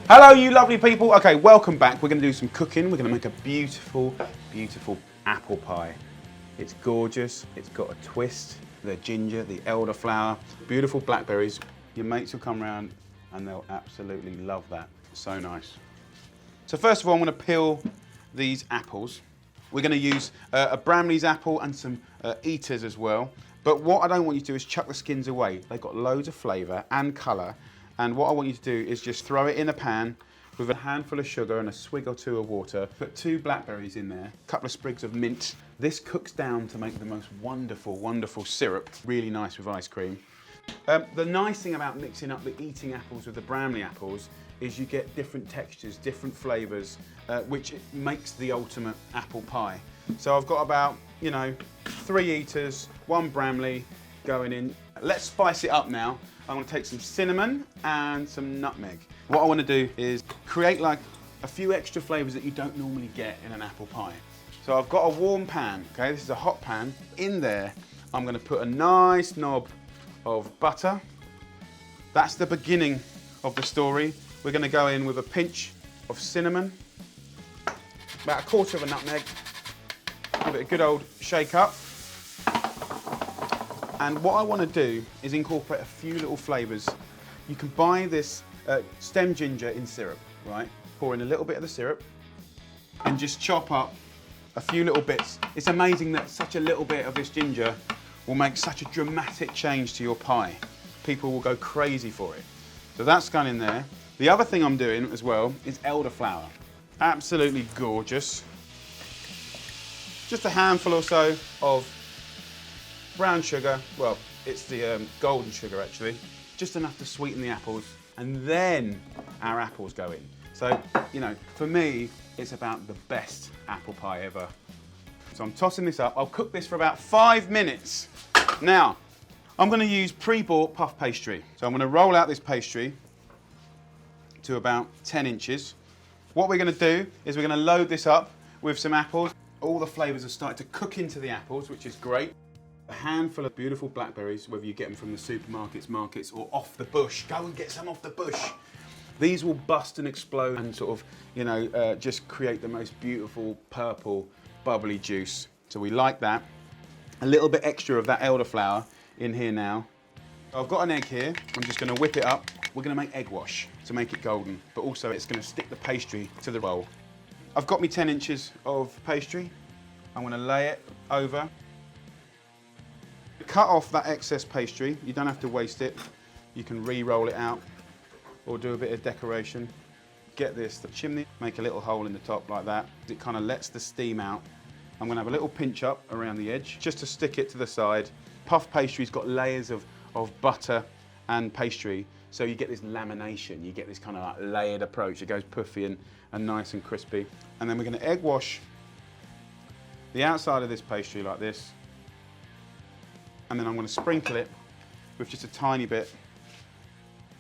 Hello, you lovely people. Okay, welcome back. We're going to do some cooking. We're going to make a beautiful, beautiful apple pie. It's gorgeous. It's got a twist. The ginger, the elderflower, beautiful blackberries. Your mates will come round and they'll absolutely love that. So nice. So first of all, I'm going to peel these apples. We're going to use a Bramley's apple and some eaters as well. But what I don't want you to do is chuck the skins away. They've got loads of flavour and colour. And what I want you to do is just throw it in a pan with a handful of sugar and a swig or two of water. Put 2 blackberries in there, a couple of sprigs of mint. This cooks down to make the most wonderful, wonderful syrup. Really nice with ice cream. The nice thing about mixing up the eating apples with the Bramley apples is you get different textures, different flavours, which makes the ultimate apple pie. So I've got about, 3 eaters, 1 Bramley going in. Let's spice it up now. I'm going to take some cinnamon and some nutmeg. What I want to do is create like a few extra flavours that you don't normally get in an apple pie. So I've got a warm pan, okay, this is a hot pan. In there, I'm going to put a nice knob of butter. That's the beginning of the story. We're going to go in with a pinch of cinnamon, about 1/4 of a nutmeg, give it a good old shake up. And what I want to do is incorporate a few little flavours. You can buy this stem ginger in syrup, right? Pour in a little bit of the syrup and just chop up a few little bits. It's amazing that such a little bit of this ginger will make such a dramatic change to your pie. People will go crazy for it. So that's gone in there. The other thing I'm doing as well is elderflower. Absolutely gorgeous. Just a handful or so of brown sugar, well, it's the golden sugar actually, just enough to sweeten the apples, and then our apples go in. So, for me, it's about the best apple pie ever. So I'm tossing this up. I'll cook this for about 5 minutes. Now, I'm going to use pre-bought puff pastry. So I'm going to roll out this pastry to about 10 inches. What we're going to do is we're going to load this up with some apples. All the flavours are starting to cook into the apples, which is great. A handful of beautiful blackberries, whether you get them from the supermarkets, markets, or off the bush. Go and get some off the bush. These will bust and explode and sort of, just create the most beautiful purple bubbly juice. So we like that. A little bit extra of that elderflower in here now. I've got an egg here. I'm just going to whip it up. We're going to make egg wash to make it golden, but also it's going to stick the pastry to the roll. I've got me 10 inches of pastry. I'm going to lay it over. Cut off that excess pastry. You don't have to waste it. You can re-roll it out or do a bit of decoration. Get this, the chimney, make a little hole in the top like that. It kind of lets the steam out. I'm going to have a little pinch up around the edge just to stick it to the side. Puff pastry's got layers of butter and pastry, so you get this lamination. You get this kind of like layered approach. It goes puffy and nice and crispy. And then we're going to egg wash the outside of this pastry like this. And then I'm going to sprinkle it with just a tiny bit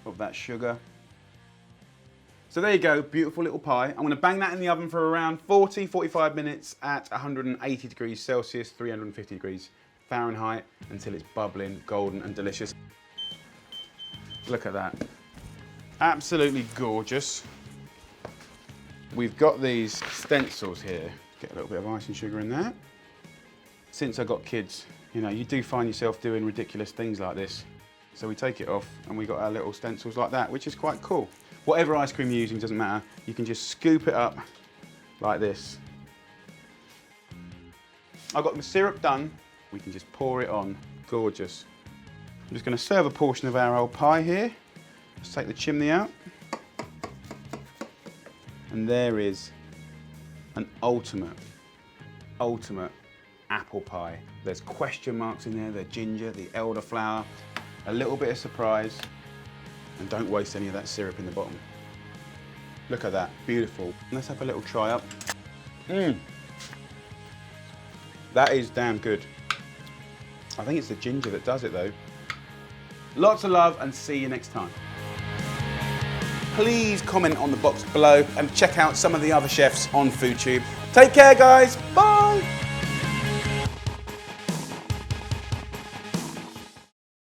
of that sugar. So there you go, beautiful little pie. I'm going to bang that in the oven for around 40-45 minutes at 180 degrees Celsius, 350 degrees Fahrenheit, until it's bubbling, golden and delicious. Look at that. Absolutely gorgeous. We've got these stencils here. Get a little bit of icing sugar in there. Since I got kids, you do find yourself doing ridiculous things like this. So we take it off and we got our little stencils like that, which is quite cool. Whatever ice cream you're using, doesn't matter. You can just scoop it up like this. I've got the syrup done. We can just pour it on. Gorgeous. I'm just going to serve a portion of our old pie here. Let's take the chimney out. And there is an ultimate apple pie. There's question marks in there, the ginger, the elderflower, a little bit of surprise, and don't waste any of that syrup in the bottom. Look at that, beautiful. Let's have a little try up. That is damn good. I think it's the ginger that does it though. Lots of love and see you next time. Please comment on the box below and check out some of the other chefs on FoodTube. Take care guys, bye!